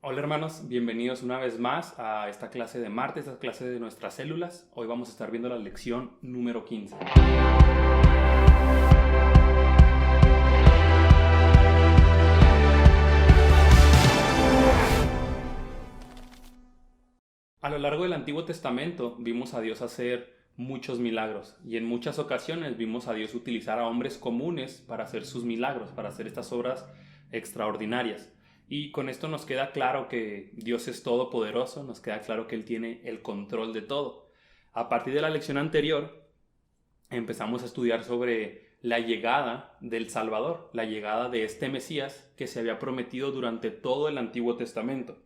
Hola hermanos, bienvenidos una vez más a esta clase de martes, esta clase de nuestras células. Hoy vamos a estar viendo la lección número 15. A lo largo del Antiguo Testamento vimos a Dios hacer muchos milagros y en muchas ocasiones vimos a Dios utilizar a hombres comunes para hacer sus milagros, para hacer estas obras extraordinarias. Y con esto nos queda claro que Dios es todopoderoso, nos queda claro que Él tiene el control de todo. A partir de la lección anterior empezamos a estudiar sobre la llegada del Salvador, la llegada de este Mesías que se había prometido durante todo el Antiguo Testamento.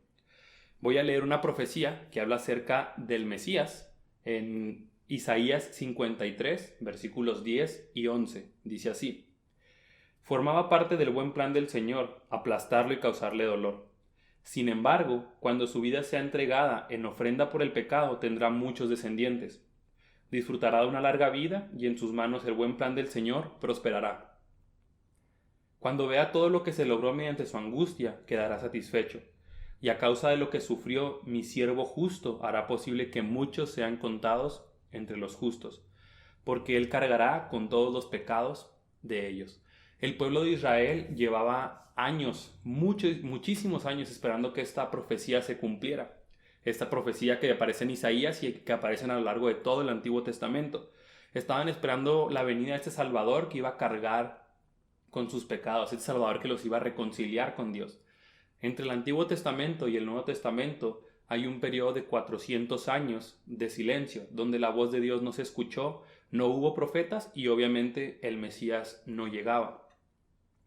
Voy a leer una profecía que habla acerca del Mesías en Isaías 53, versículos 10 y 11. Dice así: Formaba parte del buen plan del Señor aplastarlo y causarle dolor. Sin embargo, cuando su vida sea entregada en ofrenda por el pecado, tendrá muchos descendientes. Disfrutará de una larga vida y en sus manos el buen plan del Señor prosperará. Cuando vea todo lo que se logró mediante su angustia, quedará satisfecho. Y a causa de lo que sufrió mi siervo justo, hará posible que muchos sean contados entre los justos, porque él cargará con todos los pecados de ellos. El pueblo de Israel llevaba años, muchísimos años esperando que esta profecía se cumpliera. Esta profecía que aparece en Isaías y que aparece a lo largo de todo el Antiguo Testamento. Estaban esperando la venida de este Salvador que iba a cargar con sus pecados, este Salvador que los iba a reconciliar con Dios. Entre el Antiguo Testamento y el Nuevo Testamento hay un periodo de 400 años de silencio, donde la voz de Dios no se escuchó, no hubo profetas y obviamente el Mesías no llegaba.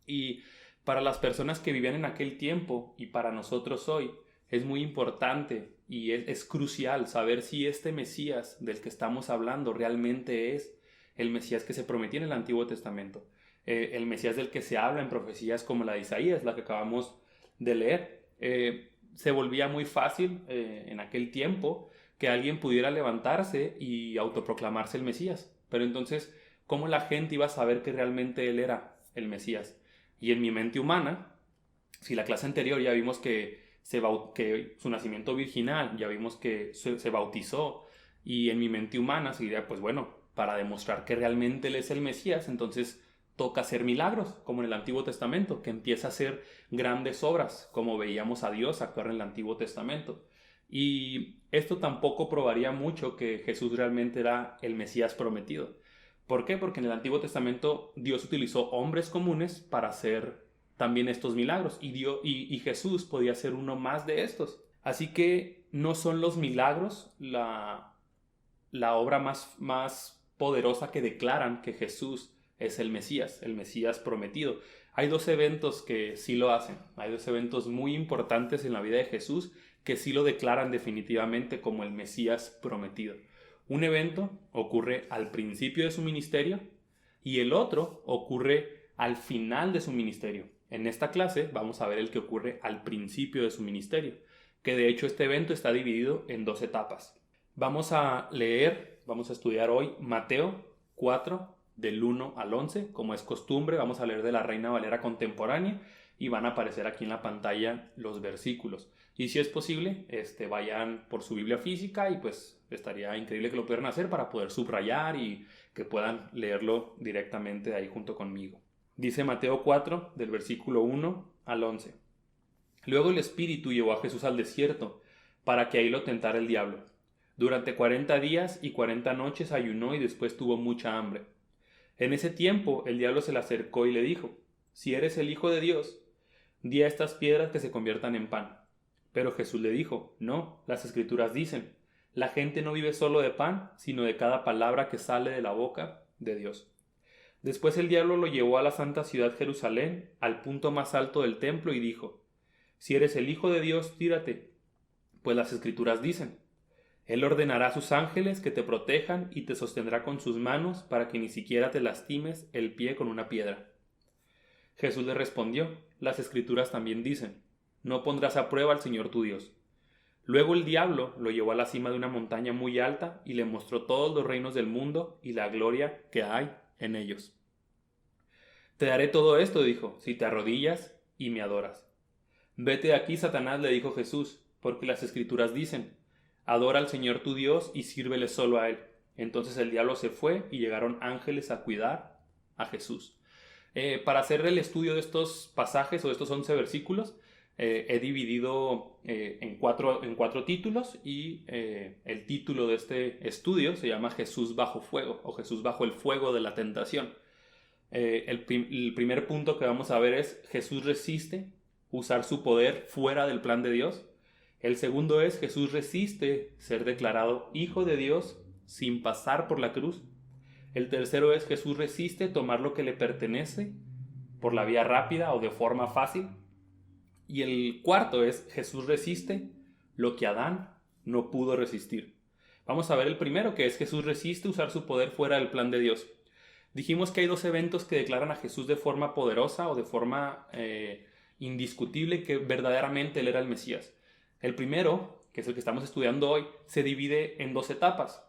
Y para las personas que vivían en aquel tiempo y para nosotros hoy, es muy importante y es crucial saber si este Mesías del que estamos hablando realmente es el Mesías que se prometía en el Antiguo Testamento. El Mesías del que se habla en profecías como la de Isaías, la que acabamos de leer. Se volvía muy fácil en aquel tiempo que alguien pudiera levantarse y autoproclamarse el Mesías. Pero entonces, ¿cómo la gente iba a saber que realmente él era el Mesías? Y en mi mente humana, si la clase anterior ya vimos que su nacimiento virginal, ya vimos que se bautizó, y en mi mente humana se diría, pues bueno, para demostrar que realmente él es el Mesías, entonces toca hacer milagros, como en el Antiguo Testamento, que empieza a hacer grandes obras, como veíamos a Dios actuar en el Antiguo Testamento. Y esto tampoco probaría mucho que Jesús realmente era el Mesías prometido. ¿Por qué? Porque en el Antiguo Testamento Dios utilizó hombres comunes para hacer también estos milagros y Jesús podía ser uno más de estos. Así que no son los milagros la obra más poderosa que declaran que Jesús es el Mesías prometido. Hay dos eventos que sí lo hacen, hay dos eventos muy importantes en la vida de Jesús que sí lo declaran definitivamente como el Mesías prometido. Un evento ocurre al principio de su ministerio y el otro ocurre al final de su ministerio. En esta clase vamos a ver el que ocurre al principio de su ministerio, que de hecho este evento está dividido en dos etapas. Vamos a estudiar hoy Mateo 4, del 1 al 11, como es costumbre. Vamos a leer de la Reina Valera contemporánea y van a aparecer aquí en la pantalla los versículos. Y si es posible, vayan por su Biblia física y pues estaría increíble que lo pudieran hacer para poder subrayar y que puedan leerlo directamente ahí junto conmigo. Dice Mateo 4, del versículo 1 al 11. Luego el Espíritu llevó a Jesús al desierto para que ahí lo tentara el diablo. Durante 40 días y 40 noches ayunó y después tuvo mucha hambre. En ese tiempo el diablo se le acercó y le dijo: Si eres el Hijo de Dios, di a estas piedras que se conviertan en pan. Pero Jesús le dijo: No, las Escrituras dicen, la gente no vive solo de pan, sino de cada palabra que sale de la boca de Dios. Después el diablo lo llevó a la santa ciudad Jerusalén, al punto más alto del templo, y dijo: Si eres el Hijo de Dios, tírate, pues las Escrituras dicen, Él ordenará a sus ángeles que te protejan y te sostendrá con sus manos para que ni siquiera te lastimes el pie con una piedra. Jesús le respondió: Las Escrituras también dicen, no pondrás a prueba al Señor tu Dios. Luego el diablo lo llevó a la cima de una montaña muy alta y le mostró todos los reinos del mundo y la gloria que hay en ellos. Te daré todo esto, dijo, si te arrodillas y me adoras. Vete de aquí, Satanás, le dijo Jesús, porque las Escrituras dicen, adora al Señor tu Dios y sírvele solo a Él. Entonces el diablo se fue y llegaron ángeles a cuidar a Jesús. Para hacer el estudio de estos pasajes o de estos 11 versículos, he dividido en cuatro títulos y el título de este estudio se llama Jesús bajo fuego o Jesús bajo el fuego de la tentación. El primer punto que vamos a ver es Jesús resiste usar su poder fuera del plan de Dios. El segundo es Jesús resiste ser declarado Hijo de Dios sin pasar por la cruz. El tercero es Jesús resiste tomar lo que le pertenece por la vía rápida o de forma fácil. Y el cuarto es Jesús resiste lo que Adán no pudo resistir. Vamos a ver el primero, que es Jesús resiste usar su poder fuera del plan de Dios. Dijimos que hay dos eventos que declaran a Jesús de forma poderosa o de forma indiscutible que verdaderamente Él era el Mesías. El primero, que es el que estamos estudiando hoy, se divide en dos etapas.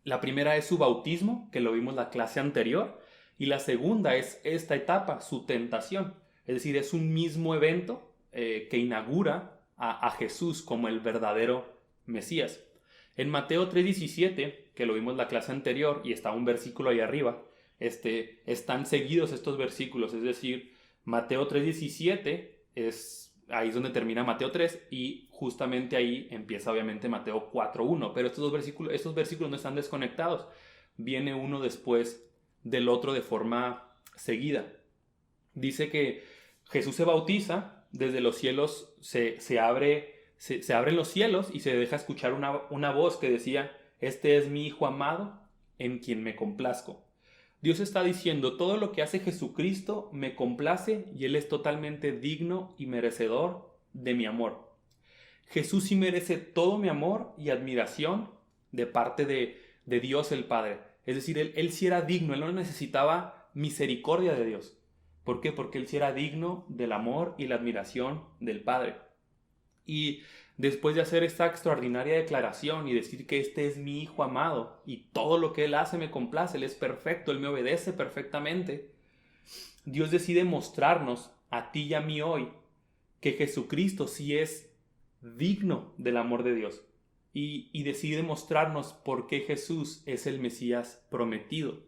La primera es su bautismo, que lo vimos en la clase anterior, y la segunda es esta etapa, su tentación. Es decir, es un mismo evento que inaugura a Jesús como el verdadero Mesías. En Mateo 3:17, que lo vimos en la clase anterior, y está un versículo ahí arriba, están seguidos estos versículos, es decir, Mateo 3:17 ahí es donde termina Mateo 3 y justamente ahí empieza obviamente Mateo 4:1, pero estos versículos no están desconectados, viene uno después del otro de forma seguida. Dice que Jesús se bautiza, desde los cielos se abren los cielos y se deja escuchar una voz que decía, este es mi Hijo amado, en quien me complazco. Dios está diciendo, todo lo que hace Jesucristo me complace y Él es totalmente digno y merecedor de mi amor. Jesús sí merece todo mi amor y admiración de parte de Dios el Padre. Es decir, él sí era digno, Él no necesitaba misericordia de Dios. ¿Por qué? Porque Él sí era digno del amor y la admiración del Padre. Y después de hacer esta extraordinaria declaración y decir que este es mi Hijo amado y todo lo que Él hace me complace, Él es perfecto, Él me obedece perfectamente, Dios decide mostrarnos a ti y a mí hoy que Jesucristo sí es digno del amor de Dios y decide mostrarnos por qué Jesús es el Mesías prometido.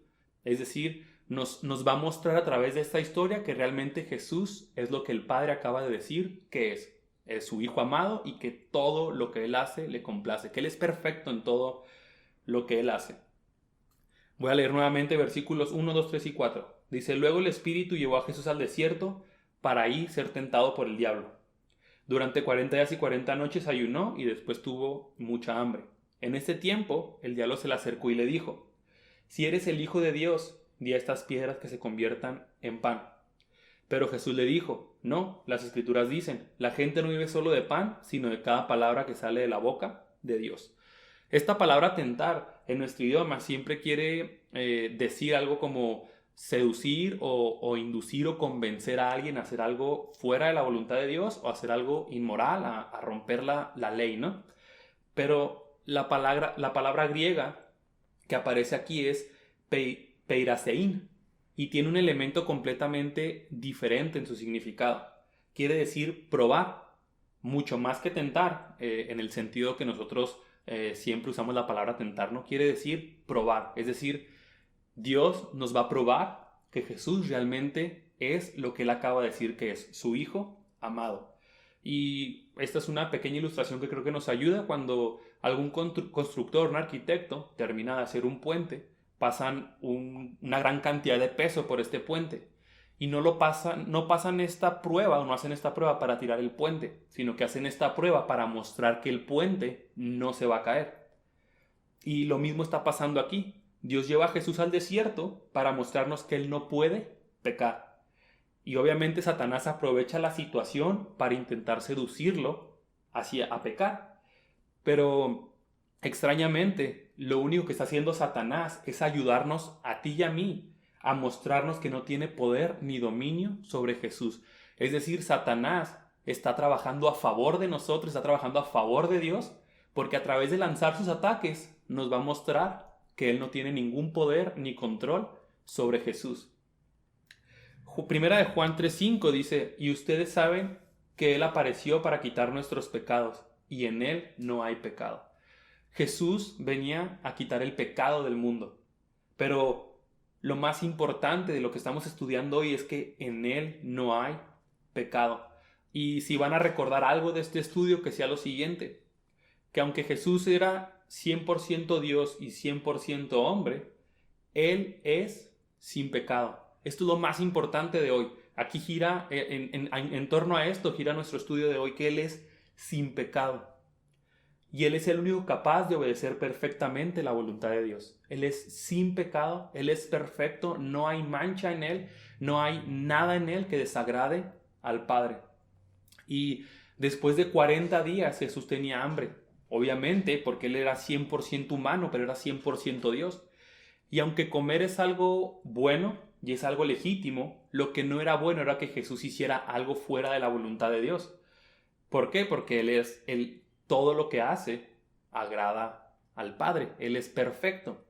Es decir, nos va a mostrar a través de esta historia que realmente Jesús es lo que el Padre acaba de decir que es su Hijo amado y que todo lo que Él hace le complace, que Él es perfecto en todo lo que Él hace. Voy a leer nuevamente versículos 1, 2, 3 y 4. Dice, luego el Espíritu llevó a Jesús al desierto para ahí ser tentado por el diablo. Durante 40 días y 40 noches ayunó y después tuvo mucha hambre. En este tiempo el diablo se le acercó y le dijo, si eres el Hijo de Dios, di a estas piedras que se conviertan en pan. Pero Jesús le dijo, no, las Escrituras dicen, la gente no vive solo de pan, sino de cada palabra que sale de la boca de Dios. Esta palabra tentar en nuestro idioma siempre quiere decir algo como seducir o inducir o convencer a alguien a hacer algo fuera de la voluntad de Dios o hacer algo inmoral, a romper la ley, ¿no? Pero la palabra griega que aparece aquí es peirasein, y tiene un elemento completamente diferente en su significado. Quiere decir probar, mucho más que tentar, en el sentido que nosotros siempre usamos la palabra tentar, ¿no? Quiere decir probar, es decir, Dios nos va a probar que Jesús realmente es lo que Él acaba de decir que es, su Hijo amado. Y esta es una pequeña ilustración que creo que nos ayuda cuando algún constructor, un arquitecto, termina de hacer un puente, pasan una gran cantidad de peso por este puente y no pasan esta prueba o no hacen esta prueba para tirar el puente, sino que hacen esta prueba para mostrar que el puente no se va a caer. Y lo mismo está pasando aquí. Dios lleva a Jesús al desierto para mostrarnos que Él no puede pecar. Y obviamente Satanás aprovecha la situación para intentar seducirlo a pecar. Pero extrañamente, lo único que está haciendo Satanás es ayudarnos a ti y a mí a mostrarnos que no tiene poder ni dominio sobre Jesús. Es decir, Satanás está trabajando a favor de nosotros, está trabajando a favor de Dios, porque a través de lanzar sus ataques nos va a mostrar que Él no tiene ningún poder ni control sobre Jesús. Primera de Juan 3:5 dice, y ustedes saben que Él apareció para quitar nuestros pecados y en Él no hay pecado. Jesús venía a quitar el pecado del mundo, pero lo más importante de lo que estamos estudiando hoy es que en Él no hay pecado. Y si van a recordar algo de este estudio, que sea lo siguiente, que aunque Jesús era 100% Dios y 100% hombre, Él es sin pecado. Esto es lo más importante de hoy. Aquí gira, en torno a esto gira nuestro estudio de hoy, que Él es sin pecado. Y Él es el único capaz de obedecer perfectamente la voluntad de Dios. Él es sin pecado, Él es perfecto, no hay mancha en Él, no hay nada en Él que desagrade al Padre. Y después de 40 días Jesús tenía hambre, obviamente porque Él era 100% humano, pero era 100% Dios. Y aunque comer es algo bueno y es algo legítimo, lo que no era bueno era que Jesús hiciera algo fuera de la voluntad de Dios. ¿Por qué? Porque todo lo que hace agrada al Padre. Él es perfecto.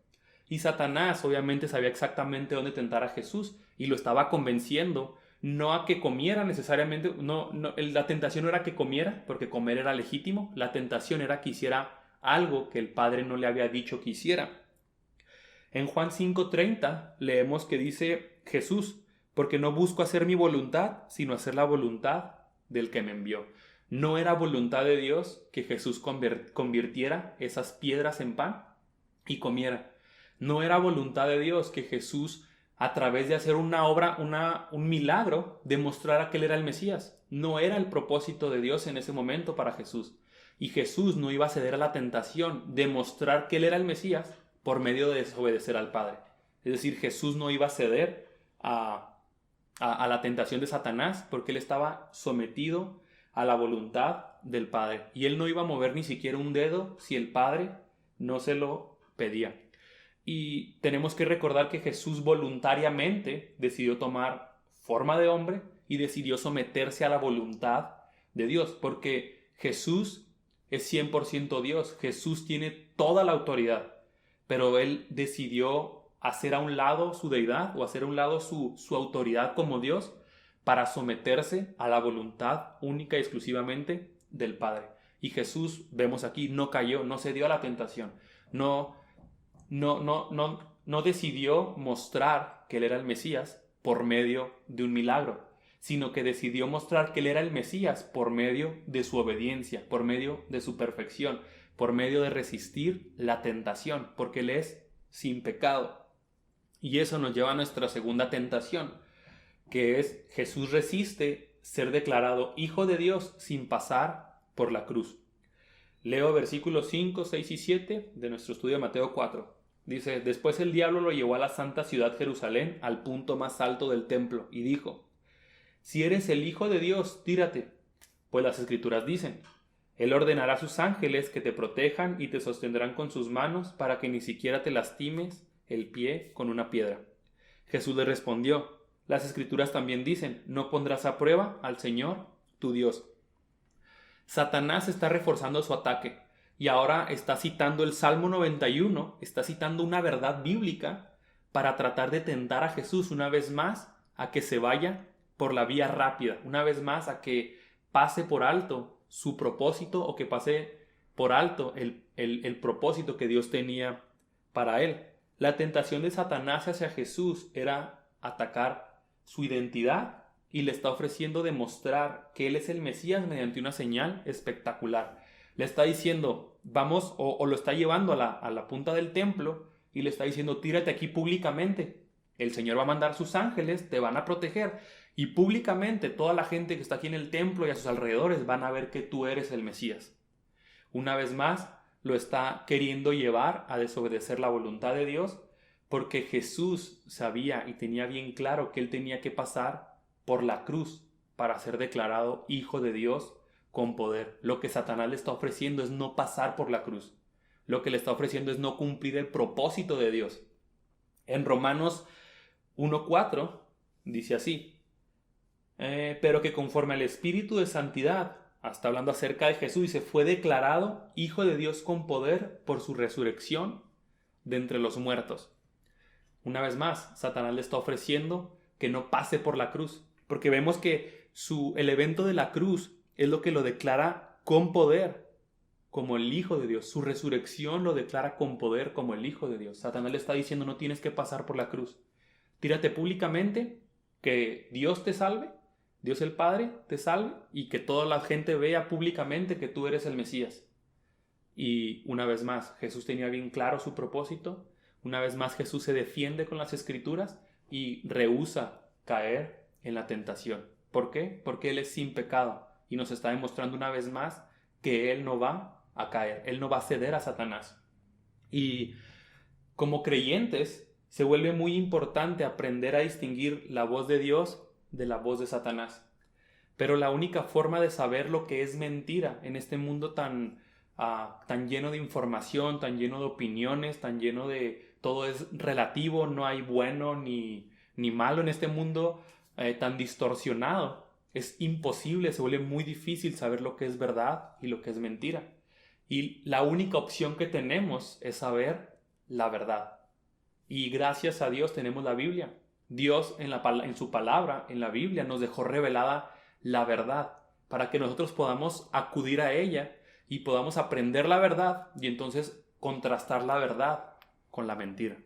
Y Satanás obviamente sabía exactamente dónde tentar a Jesús y lo estaba convenciendo, no a que comiera necesariamente, la tentación no era que comiera, porque comer era legítimo, la tentación era que hiciera algo que el Padre no le había dicho que hiciera. En Juan 5:30 leemos que dice Jesús, porque no busco hacer mi voluntad, sino hacer la voluntad del que me envió. No era voluntad de Dios que Jesús convirtiera esas piedras en pan y comiera. No era voluntad de Dios que Jesús, a través de hacer una obra, un milagro, demostrara que Él era el Mesías. No era el propósito de Dios en ese momento para Jesús. Y Jesús no iba a ceder a la tentación de mostrar que Él era el Mesías por medio de desobedecer al Padre. Es decir, Jesús no iba a ceder a la tentación de Satanás porque Él estaba sometido a la voluntad del Padre. Y Él no iba a mover ni siquiera un dedo si el Padre no se lo pedía. Y tenemos que recordar que Jesús voluntariamente decidió tomar forma de hombre y decidió someterse a la voluntad de Dios, porque Jesús es 100% Dios. Jesús tiene toda la autoridad, pero Él decidió hacer a un lado su deidad o hacer a un lado su autoridad como Dios para someterse a la voluntad única y exclusivamente del Padre. Y Jesús, vemos aquí, no cayó, no cedió a la tentación, no decidió mostrar que Él era el Mesías por medio de un milagro, sino que decidió mostrar que Él era el Mesías por medio de su obediencia, por medio de su perfección, por medio de resistir la tentación, porque Él es sin pecado. Y eso nos lleva a nuestra segunda tentación, que es Jesús resiste ser declarado Hijo de Dios sin pasar por la cruz. Leo versículos 5, 6 y 7 de nuestro estudio de Mateo 4. Dice, después el diablo lo llevó a la santa ciudad Jerusalén, al punto más alto del templo, y dijo, si eres el Hijo de Dios, tírate, pues las Escrituras dicen, Él ordenará a sus ángeles que te protejan y te sostendrán con sus manos para que ni siquiera te lastimes el pie con una piedra. Jesús le respondió, las Escrituras también dicen, no pondrás a prueba al Señor, tu Dios. Satanás está reforzando su ataque y ahora está citando el Salmo 91, está citando una verdad bíblica para tratar de tentar a Jesús una vez más a que se vaya por la vía rápida, una vez más a que pase por alto su propósito o que pase por alto el propósito que Dios tenía para él. La tentación de Satanás hacia Jesús era atacar su identidad y le está ofreciendo demostrar que Él es el Mesías mediante una señal espectacular. Le está diciendo, vamos, o lo está llevando a la punta del templo y le está diciendo, tírate aquí públicamente. El Señor va a mandar sus ángeles, te van a proteger y públicamente toda la gente que está aquí en el templo y a sus alrededores van a ver que tú eres el Mesías. Una vez más, lo está queriendo llevar a desobedecer la voluntad de Dios porque Jesús sabía y tenía bien claro que Él tenía que pasar por la cruz para ser declarado Hijo de Dios con poder. Lo que Satanás le está ofreciendo es no pasar por la cruz. Lo que le está ofreciendo es no cumplir el propósito de Dios. En Romanos 1:4 dice así, pero que conforme al Espíritu de Santidad, está hablando acerca de Jesús, dice, fue declarado Hijo de Dios con poder por su resurrección de entre los muertos. Una vez más, Satanás le está ofreciendo que no pase por la cruz, porque vemos que el evento de la cruz es lo que lo declara con poder como el Hijo de Dios. Su resurrección lo declara con poder como el Hijo de Dios. Satanás le está diciendo: no tienes que pasar por la cruz. Tírate públicamente, que Dios te salve, Dios el Padre te salve, y que toda la gente vea públicamente que tú eres el Mesías. Y una vez más, Jesús tenía bien claro su propósito. Una vez más, Jesús se defiende con las Escrituras y rehúsa caer en la tentación. ¿Por qué? Porque Él es sin pecado y nos está demostrando una vez más que Él no va a caer, Él no va a ceder a Satanás. Y como creyentes, se vuelve muy importante aprender a distinguir la voz de Dios de la voz de Satanás. Pero la única forma de saber lo que es mentira en este mundo tan lleno de información, tan lleno de opiniones, tan lleno de todo es relativo, no hay bueno ni malo en este mundo tan distorsionado. Es imposible, se vuelve muy difícil saber lo que es verdad y lo que es mentira. Y la única opción que tenemos es saber la verdad. Y gracias a Dios tenemos la Biblia. Dios en su palabra, en la Biblia, nos dejó revelada la verdad para que nosotros podamos acudir a ella y podamos aprender la verdad y entonces contrastar la verdad con la mentira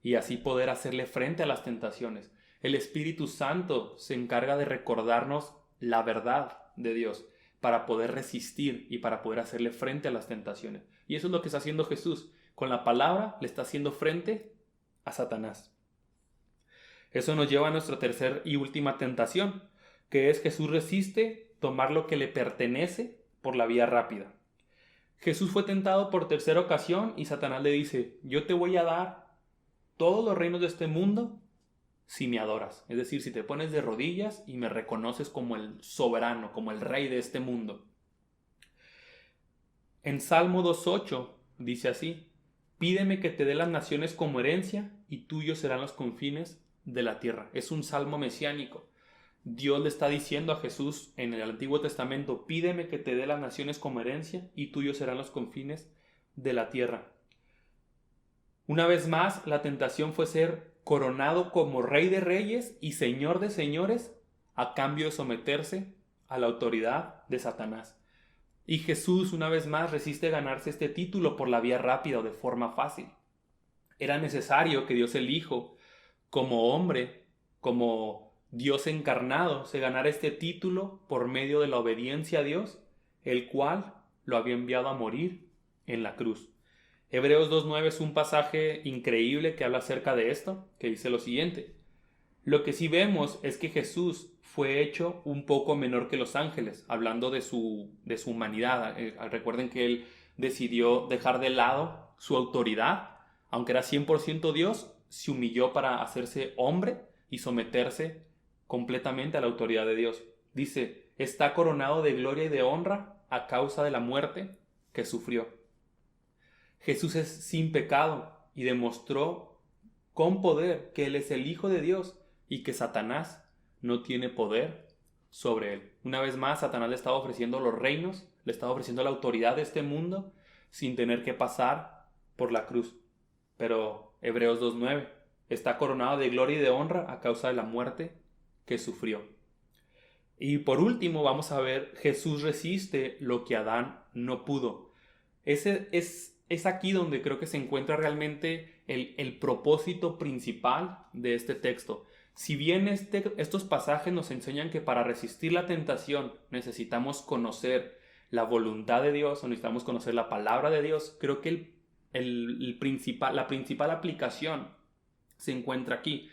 y así poder hacerle frente a las tentaciones. El Espíritu Santo se encarga de recordarnos la verdad de Dios para poder resistir y para poder hacerle frente a las tentaciones. Y eso es lo que está haciendo Jesús. Con la palabra le está haciendo frente a Satanás. Eso nos lleva a nuestra tercera y última tentación, que es: Jesús resiste tomar lo que le pertenece por la vía rápida. Jesús fue tentado por tercera ocasión y Satanás le dice: yo te voy a dar todos los reinos de este mundo si me adoras. Es decir, si te pones de rodillas y me reconoces como el soberano, como el rey de este mundo. En Salmo 2.8 dice así: pídeme que te dé las naciones como herencia y tuyos serán los confines de la tierra. Es un salmo mesiánico. Dios le está diciendo a Jesús en el Antiguo Testamento: pídeme que te dé las naciones como herencia y tuyos serán los confines de la tierra. Una vez más, la tentación fue ser coronado como Rey de Reyes y Señor de Señores a cambio de someterse a la autoridad de Satanás. Y Jesús una vez más resiste ganarse este título por la vía rápida o de forma fácil. Era necesario que Dios el Hijo, como hombre, como Dios encarnado, se ganara este título por medio de la obediencia a Dios, el cual lo había enviado a morir en la cruz. Hebreos 2.9 es un pasaje increíble que habla acerca de esto, que dice lo siguiente: lo que sí vemos es que Jesús fue hecho un poco menor que los ángeles, hablando de su humanidad. Recuerden que Él decidió dejar de lado su autoridad, aunque era 100% Dios, se humilló para hacerse hombre y someterse completamente a la autoridad de Dios. Dice: está coronado de gloria y de honra a causa de la muerte que sufrió. Jesús es sin pecado y demostró con poder que Él es el Hijo de Dios y que Satanás no tiene poder sobre Él. Una vez más, Satanás le estaba ofreciendo los reinos, le estaba ofreciendo la autoridad de este mundo sin tener que pasar por la cruz. Pero Hebreos 2.9: está coronado de gloria y de honra a causa de la muerte que sufrió. Y por último vamos a ver: Jesús resiste lo que Adán no pudo. Es aquí donde creo que se encuentra realmente el propósito principal de este texto. Si bien estos pasajes nos enseñan que para resistir la tentación necesitamos conocer la voluntad de Dios o necesitamos conocer la palabra de Dios, creo que la principal aplicación se encuentra aquí.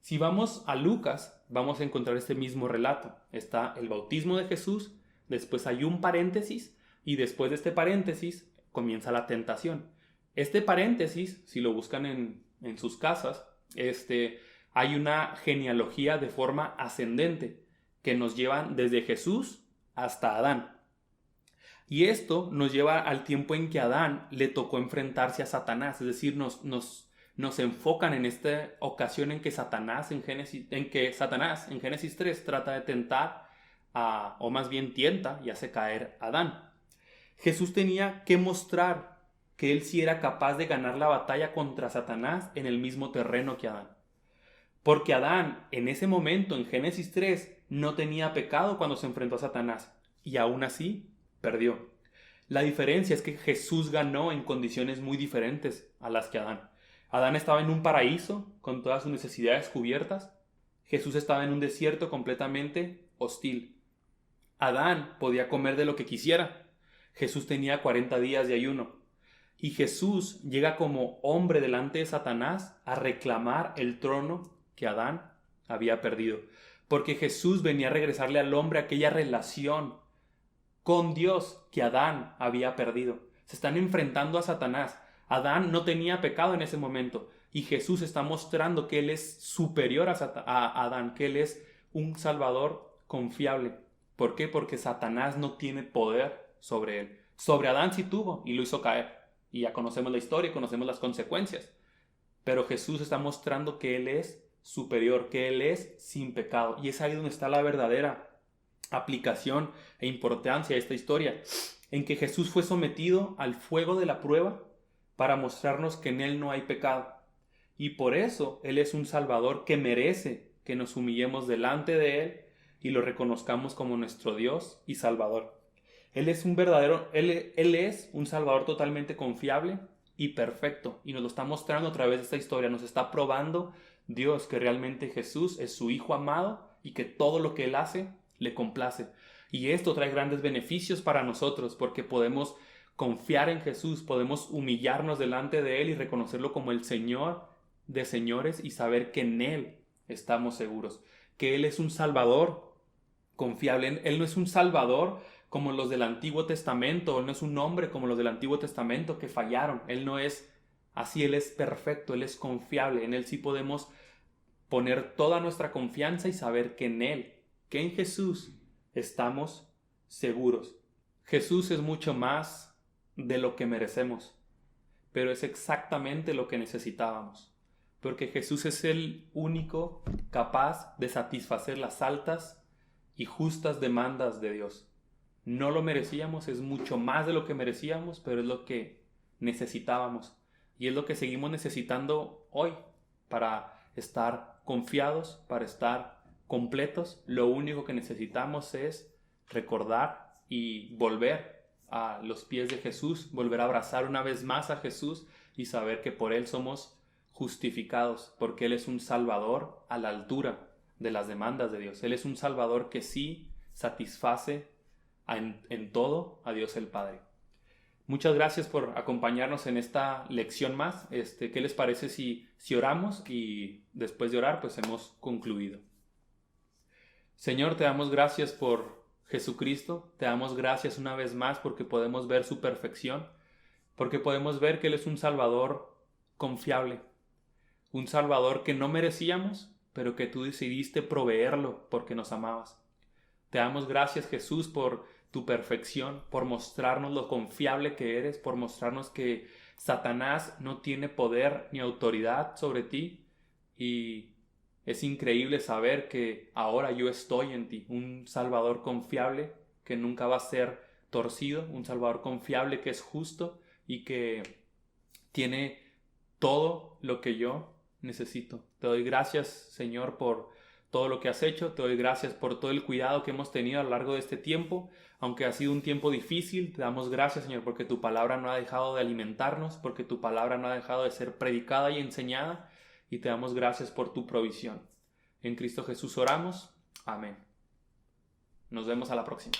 Si vamos a Lucas, vamos a encontrar este mismo relato. Está el bautismo de Jesús, después hay un paréntesis y después de este paréntesis comienza la tentación. Este paréntesis, si lo buscan en sus casas, hay una genealogía de forma ascendente que nos lleva desde Jesús hasta Adán. Y esto nos lleva al tiempo en que a Adán le tocó enfrentarse a Satanás, es decir, nos enfocan en esta ocasión en que Satanás en Génesis 3 trata de tentar, o más bien tienta y hace caer a Adán. Jesús tenía que mostrar que él sí era capaz de ganar la batalla contra Satanás en el mismo terreno que Adán. Porque Adán, en ese momento, en Génesis 3, no tenía pecado cuando se enfrentó a Satanás y aún así perdió. La diferencia es que Jesús ganó en condiciones muy diferentes a las que Adán. Adán estaba en un paraíso con todas sus necesidades cubiertas. Jesús estaba en un desierto completamente hostil. Adán podía comer de lo que quisiera. Jesús tenía 40 días de ayuno. Y Jesús llega como hombre delante de Satanás a reclamar el trono que Adán había perdido. Porque Jesús venía a regresarle al hombre aquella relación con Dios que Adán había perdido. Se están enfrentando a Satanás. Adán no tenía pecado en ese momento y Jesús está mostrando que Él es superior a Adán, que Él es un Salvador confiable. ¿Por qué? Porque Satanás no tiene poder sobre Él. Sobre Adán sí tuvo y lo hizo caer. Y ya conocemos la historia y conocemos las consecuencias. Pero Jesús está mostrando que Él es superior, que Él es sin pecado. Y es ahí donde está la verdadera aplicación e importancia de esta historia, en que Jesús fue sometido al fuego de la prueba para mostrarnos que en Él no hay pecado. Y por eso Él es un Salvador que merece que nos humillemos delante de Él y lo reconozcamos como nuestro Dios y Salvador. Él es Él es un Salvador totalmente confiable y perfecto, y nos lo está mostrando a través de esta historia. Nos está probando Dios que realmente Jesús es su Hijo amado y que todo lo que Él hace le complace. Y esto trae grandes beneficios para nosotros porque podemos confiar en Jesús, podemos humillarnos delante de Él y reconocerlo como el Señor de señores y saber que en Él estamos seguros, que Él es un Salvador confiable. Él no es un Salvador como los del Antiguo Testamento, Él no es un hombre como los del Antiguo Testamento que fallaron. Él no es así, Él es perfecto, Él es confiable. En Él sí podemos poner toda nuestra confianza y saber que en Él, que en Jesús estamos seguros. Jesús es mucho más de lo que merecemos, pero es exactamente lo que necesitábamos, porque Jesús es el único capaz de satisfacer las altas y justas demandas de Dios. No lo merecíamos, es mucho más de lo que merecíamos, pero es lo que necesitábamos y es lo que seguimos necesitando hoy para estar confiados, para estar completos. Lo único que necesitamos es recordar y volver a los pies de Jesús, volver a abrazar una vez más a Jesús y saber que por Él somos justificados, porque Él es un Salvador a la altura de las demandas de Dios. Él es un Salvador que sí satisface en todo a Dios el Padre. Muchas gracias por acompañarnos en esta lección más. ¿Qué les parece si oramos? Y después de orar, pues hemos concluido. Señor, te damos gracias por Jesucristo. Te damos gracias una vez más porque podemos ver su perfección, porque podemos ver que Él es un Salvador confiable, un Salvador que no merecíamos, pero que tú decidiste proveerlo porque nos amabas. Te damos gracias, Jesús, por tu perfección, por mostrarnos lo confiable que eres, por mostrarnos que Satanás no tiene poder ni autoridad sobre ti. Y es increíble saber que ahora yo estoy en ti, un Salvador confiable que nunca va a ser torcido, un Salvador confiable que es justo y que tiene todo lo que yo necesito. Te doy gracias, Señor, por todo lo que has hecho. Te doy gracias por todo el cuidado que hemos tenido a lo largo de este tiempo. Aunque ha sido un tiempo difícil, te damos gracias, Señor, porque tu palabra no ha dejado de alimentarnos, porque tu palabra no ha dejado de ser predicada y enseñada, y te damos gracias por tu provisión. En Cristo Jesús oramos. Amén. Nos vemos a la próxima.